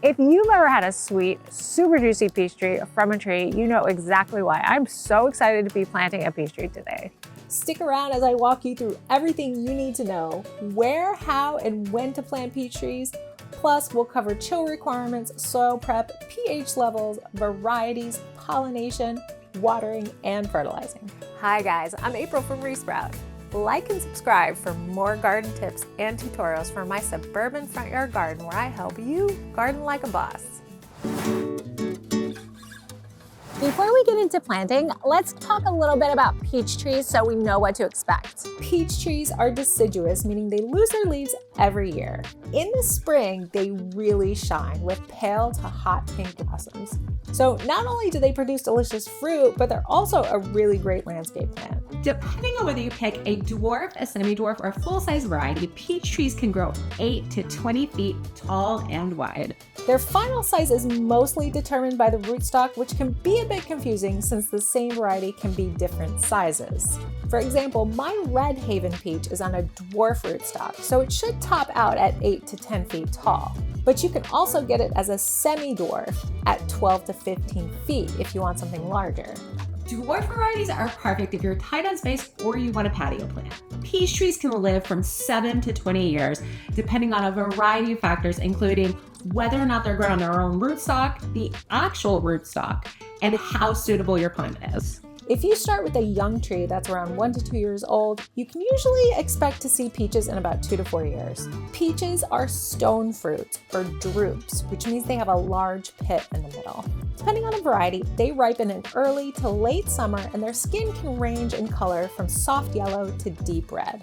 If you've ever had a sweet, super juicy peach tree from a tree, you know exactly why. I'm so excited to be planting a peach tree today. Stick around as I walk you through everything you need to know, where, how, and when to plant peach trees. Plus, we'll cover chill requirements, soil prep, pH levels, varieties, pollination, watering, and fertilizing. Hi guys, I'm April from Resprout. Like and subscribe for more garden tips and tutorials from my suburban front yard garden where I help you garden like a boss. Before we get into planting, let's talk a little bit about peach trees so we know what to expect. Peach trees are deciduous, meaning they lose their leaves every year. In the spring, they really shine with pale to hot pink blossoms. So not only do they produce delicious fruit, but they're also a really great landscape plant. Depending on whether you pick a dwarf, a semi-dwarf, or a full-size variety, peach trees can grow 8 to 20 feet tall and wide. Their final size is mostly determined by the rootstock, which can be a bit confusing since the same variety can be different sizes. For example, my Red Haven peach is on a dwarf rootstock, so it should top out at 8 to 10 feet tall. But you can also get it as a semi-dwarf at 12 to 15 feet if you want something larger. Dwarf varieties are perfect if you're tight on space or you want a patio plant. Peach trees can live from 7 to 20 years, depending on a variety of factors, including whether or not they're grown on their own rootstock, the actual rootstock, and how suitable your plant is. If you start with a young tree that's around 1 to 2 years old, you can usually expect to see peaches in about 2 to 4 years. Peaches are stone fruits, or drupes, which means they have a large pit in the middle. Depending on the variety, they ripen in early to late summer, and their skin can range in color from soft yellow to deep red.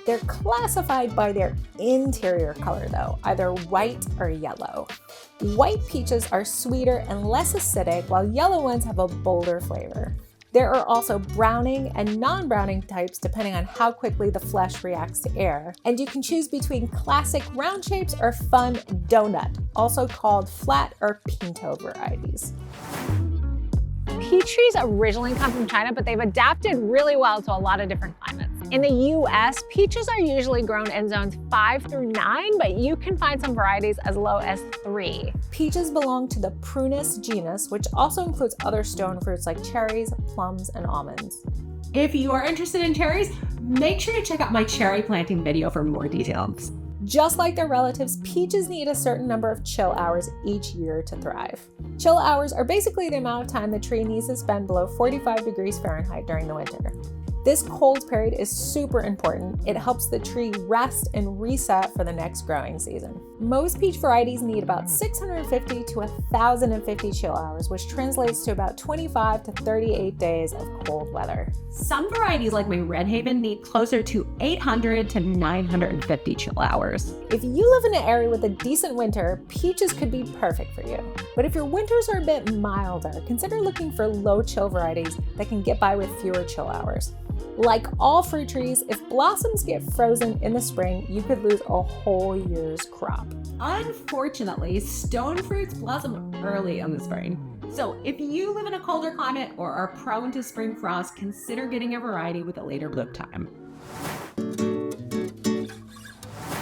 They're classified by their interior color though, either white or yellow. White peaches are sweeter and less acidic, while yellow ones have a bolder flavor. There are also browning and non-browning types depending on how quickly the flesh reacts to air. And you can choose between classic round shapes or fun donut, also called flat or pinto varieties. Peach trees originally come from China, but they've adapted really well to a lot of different climates. In the US, peaches are usually grown in zones 5 through 9, but you can find some varieties as low as 3. Peaches belong to the Prunus genus, which also includes other stone fruits like cherries, plums, and almonds. If you are interested in cherries, make sure to check out my cherry planting video for more details. Just like their relatives, peaches need a certain number of chill hours each year to thrive. Chill hours are basically the amount of time the tree needs to spend below 45 degrees Fahrenheit during the winter. This cold period is super important. It helps the tree rest and reset for the next growing season. Most peach varieties need about 650 to 1,050 chill hours, which translates to about 25 to 38 days of cold weather. Some varieties like my Red Haven need closer to 800 to 950 chill hours. If you live in an area with a decent winter, peaches could be perfect for you. But if your winters are a bit milder, consider looking for low chill varieties that can get by with fewer chill hours. Like all fruit trees, if blossoms get frozen in the spring, you could lose a whole year's crop. Unfortunately, stone fruits blossom early in the spring. So if you live in a colder climate or are prone to spring frost, consider getting a variety with a later bloom time.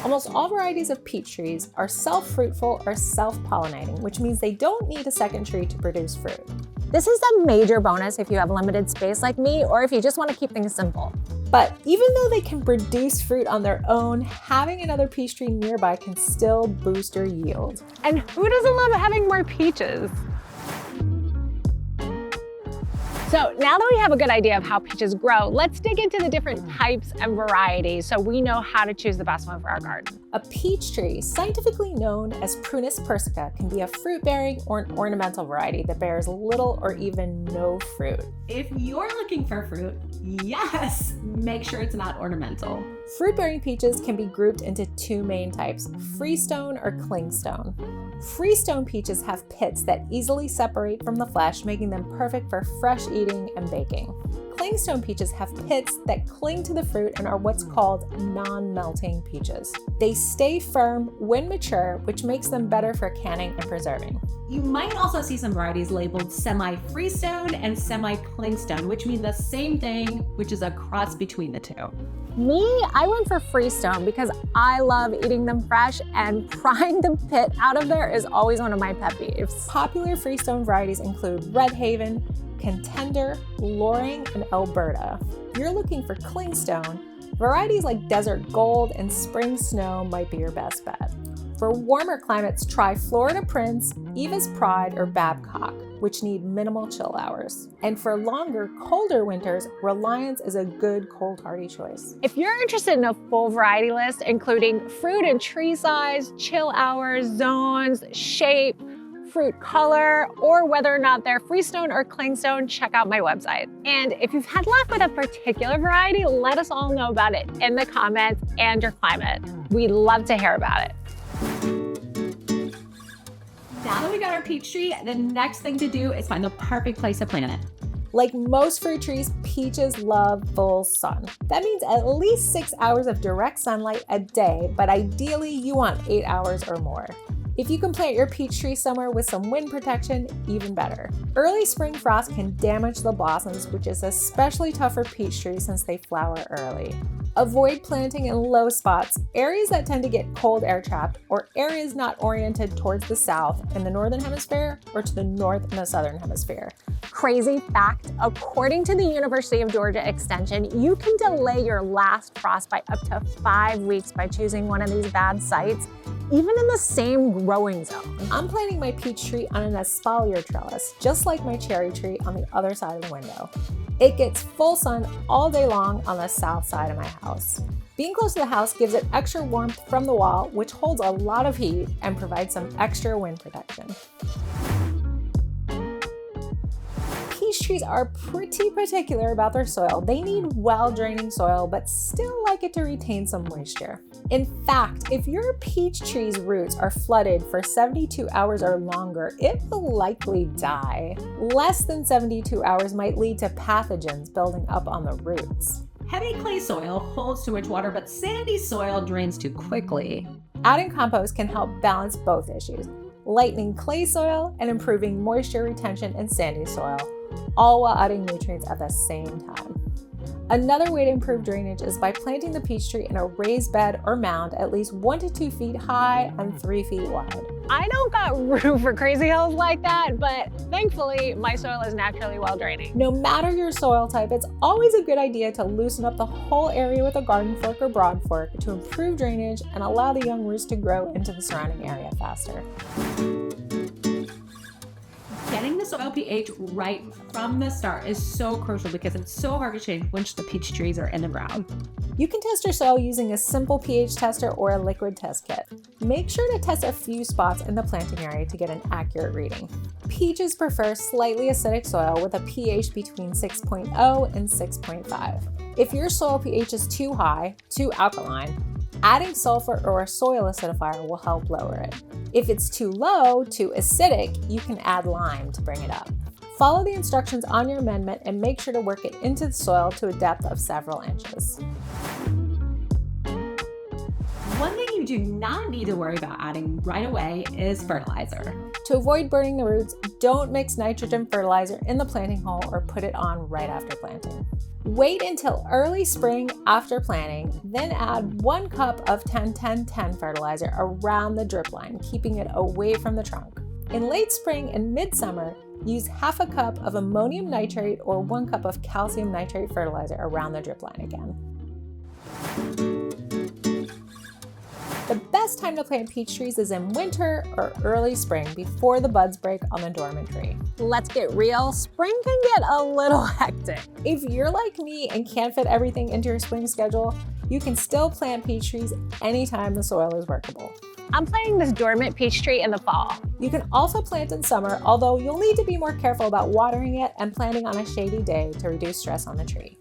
Almost all varieties of peach trees are self-fruitful or self-pollinating, which means they don't need a second tree to produce fruit. This is a major bonus if you have limited space like me, or if you just want to keep things simple. But even though they can produce fruit on their own, having another peach tree nearby can still boost your yield. And who doesn't love having more peaches? So now that we have a good idea of how peaches grow, let's dig into the different types and varieties so we know how to choose the best one for our garden. A peach tree, scientifically known as Prunus persica, can be a fruit-bearing or an ornamental variety that bears little or even no fruit. If you're looking for fruit, yes, make sure it's not ornamental. Fruit-bearing peaches can be grouped into 2 main types, freestone or clingstone. Freestone peaches have pits that easily separate from the flesh, making them perfect for fresh eating and baking. Clingstone peaches have pits that cling to the fruit and are what's called non-melting peaches. They stay firm when mature, which makes them better for canning and preserving. You might also see some varieties labeled semi-freestone and semi-clingstone, which mean the same thing, which is a cross between the two. Me, I went for Freestone because I love eating them fresh, and prying the pit out of there is always one of my pet peeves. Popular Freestone varieties include Red Haven, Contender, Loring, and Alberta. If you're looking for clingstone, varieties like Desert Gold and Spring Snow might be your best bet. For warmer climates, try Florida Prince, Eva's Pride, or Babcock, which need minimal chill hours. And for longer, colder winters, Reliance is a good cold hardy choice. If you're interested in a full variety list, including fruit and tree size, chill hours, zones, shape, fruit color, or whether or not they're freestone or clingstone, check out my website. And if you've had luck with a particular variety, let us all know about it in the comments and your climate. We'd love to hear about it. Now that we got our peach tree, the next thing to do is find the perfect place to plant it. Like most fruit trees, peaches love full sun. That means at least 6 hours of direct sunlight a day, but ideally you want 8 hours or more. If you can plant your peach tree somewhere with some wind protection, even better. Early spring frost can damage the blossoms, which is especially tough for peach trees since they flower early. Avoid planting in low spots, areas that tend to get cold air trapped, or areas not oriented towards the south in the northern hemisphere or to the north in the southern hemisphere. Crazy fact, according to the University of Georgia Extension, you can delay your last frost by up to 5 weeks by choosing one of these bad sites, even in the same growing zone. I'm planting my peach tree on an Espaler trellis, just like my cherry tree on the other side of the window. It gets full sun all day long on the south side of my house. Being close to the house gives it extra warmth from the wall, which holds a lot of heat and provides some extra wind protection. Peach trees are pretty particular about their soil. They need well-draining soil, but still like it to retain some moisture. In fact, if your peach tree's roots are flooded for 72 hours or longer, it will likely die. Less than 72 hours might lead to pathogens building up on the roots. Heavy clay soil holds too much water, but sandy soil drains too quickly. Adding compost can help balance both issues, lightening clay soil and improving moisture retention in sandy soil, all while adding nutrients at the same time. Another way to improve drainage is by planting the peach tree in a raised bed or mound at least 1 to 2 feet high and 3 feet wide. I don't got room for crazy hills like that, but thankfully my soil is naturally well draining. No matter your soil type, it's always a good idea to loosen up the whole area with a garden fork or broad fork to improve drainage and allow the young roots to grow into the surrounding area faster. Getting the soil pH right from the start is so crucial because it's so hard to change once the peach trees are in the ground. You can test your soil using a simple pH tester or a liquid test kit. Make sure to test a few spots in the planting area to get an accurate reading. Peaches prefer slightly acidic soil with a pH between 6.0 and 6.5. If your soil pH is too high, too alkaline, adding sulfur or a soil acidifier will help lower it. If it's too low, too acidic, you can add lime to bring it up. Follow the instructions on your amendment and make sure to work it into the soil to a depth of several inches. One thing you do not need to worry about adding right away is fertilizer. To avoid burning the roots, don't mix nitrogen fertilizer in the planting hole or put it on right after planting. Wait until early spring after planting, then add 1 cup of 10-10-10 fertilizer around the drip line, keeping it away from the trunk. In late spring and midsummer, use half a cup of ammonium nitrate or 1 cup of calcium nitrate fertilizer around the drip line again. The best time to plant peach trees is in winter or early spring before the buds break on the dormant tree. Let's get real, spring can get a little hectic. If you're like me and can't fit everything into your spring schedule, you can still plant peach trees anytime the soil is workable. I'm planting this dormant peach tree in the fall. You can also plant in summer, although you'll need to be more careful about watering it and planting on a shady day to reduce stress on the tree.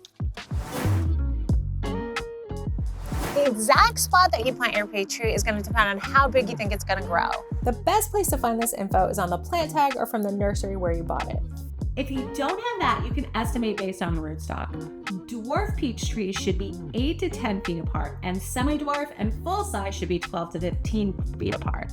The exact spot that you plant your peach tree is going to depend on how big you think it's going to grow. The best place to find this info is on the plant tag or from the nursery where you bought it. If you don't have that, you can estimate based on rootstock. Dwarf peach trees should be 8 to 10 feet apart, and semi-dwarf and full size should be 12 to 15 feet apart.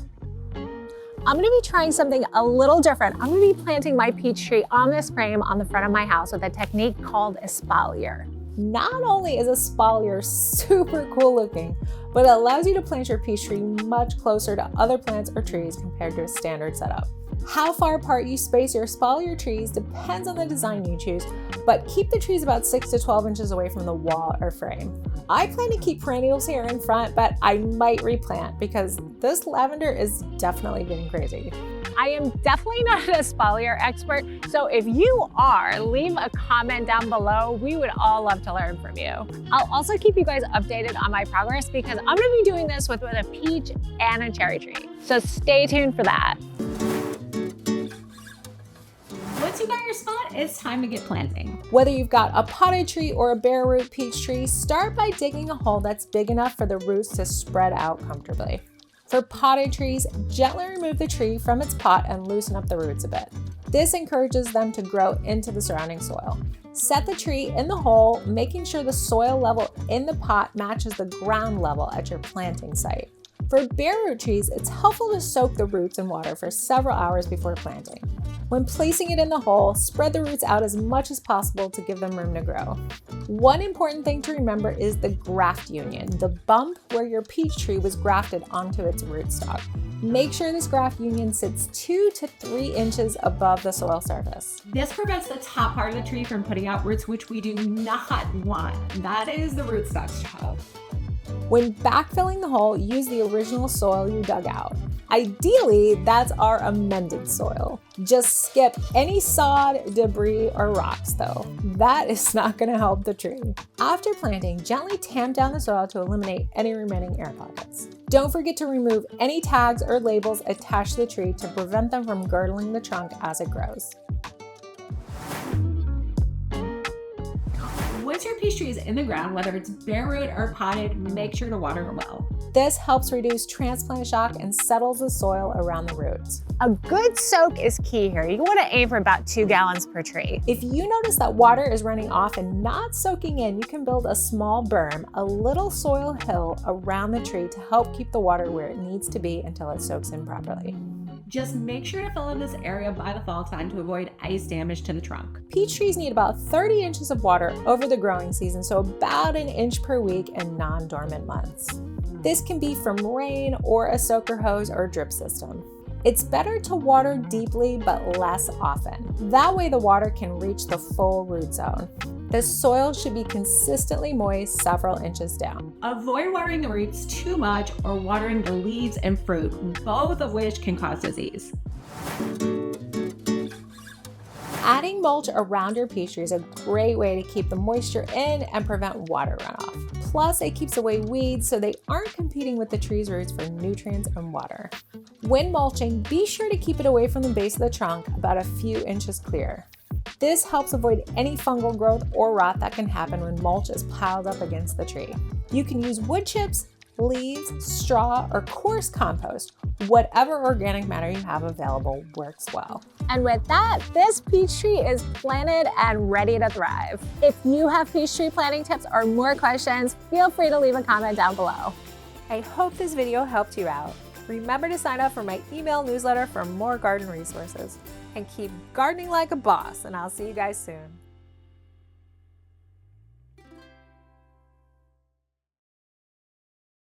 I'm going to be trying something a little different. I'm going to be planting my peach tree on this frame on the front of my house with a technique called Espaler. Not only is Espaler super cool looking, but it allows you to plant your peach tree much closer to other plants or trees compared to a standard setup. How far apart you space your Espaler trees depends on the design you choose, but keep the trees about 6 to 12 inches away from the wall or frame. I plan to keep perennials here in front, but I might replant because this lavender is definitely getting crazy. I am definitely not an Espaler expert, so if you are, leave a comment down below. We would all love to learn from you. I'll also keep you guys updated on my progress because I'm gonna be doing this with a peach and a cherry tree. So stay tuned for that. Once you got your spot, it's time to get planting. Whether you've got a potted tree or a bare root peach tree, start by digging a hole that's big enough for the roots to spread out comfortably. For potted trees, gently remove the tree from its pot and loosen up the roots a bit. This encourages them to grow into the surrounding soil. Set the tree in the hole, making sure the soil level in the pot matches the ground level at your planting site. For bare root trees, it's helpful to soak the roots in water for several hours before planting. When placing it in the hole, spread the roots out as much as possible to give them room to grow. One important thing to remember is the graft union, the bump where your peach tree was grafted onto its rootstock. Make sure this graft union sits 2 to 3 inches above the soil surface. This prevents the top part of the tree from putting out roots, which we do not want. That is the rootstock's job. When backfilling the hole, use the original soil you dug out. Ideally, that's our amended soil. Just skip any sod, debris, or rocks though. That is not going to help the tree. After planting, gently tamp down the soil to eliminate any remaining air pockets. Don't forget to remove any tags or labels attached to the tree to prevent them from girdling the trunk as it grows. Once your peach tree is in the ground, whether it's bare root or potted, make sure to water it well. This helps reduce transplant shock and settles the soil around the roots. A good soak is key here. You want to aim for about 2 gallons per tree. If you notice that water is running off and not soaking in, you can build a small berm, a little soil hill around the tree to help keep the water where it needs to be until it soaks in properly. Just make sure to fill in this area by the fall time to avoid ice damage to the trunk. Peach trees need about 30 inches of water over the growing season, so about an inch per week in non-dormant months. This can be from rain or a soaker hose or drip system. It's better to water deeply but less often. That way the water can reach the full root zone. The soil should be consistently moist several inches down. Avoid watering the roots too much or watering the leaves and fruit, both of which can cause disease. Adding mulch around your peach tree is a great way to keep the moisture in and prevent water runoff. Plus, it keeps away weeds so they aren't competing with the tree's roots for nutrients and water. When mulching, be sure to keep it away from the base of the trunk, about a few inches clear. This helps avoid any fungal growth or rot that can happen when mulch is piled up against the tree. You can use wood chips, leaves, straw, or coarse compost. Whatever organic matter you have available works well. And with that, this peach tree is planted and ready to thrive. If you have peach tree planting tips or more questions, feel free to leave a comment down below. I hope this video helped you out. Remember to sign up for my email newsletter for more garden resources. And keep gardening like a boss, and I'll see you guys soon.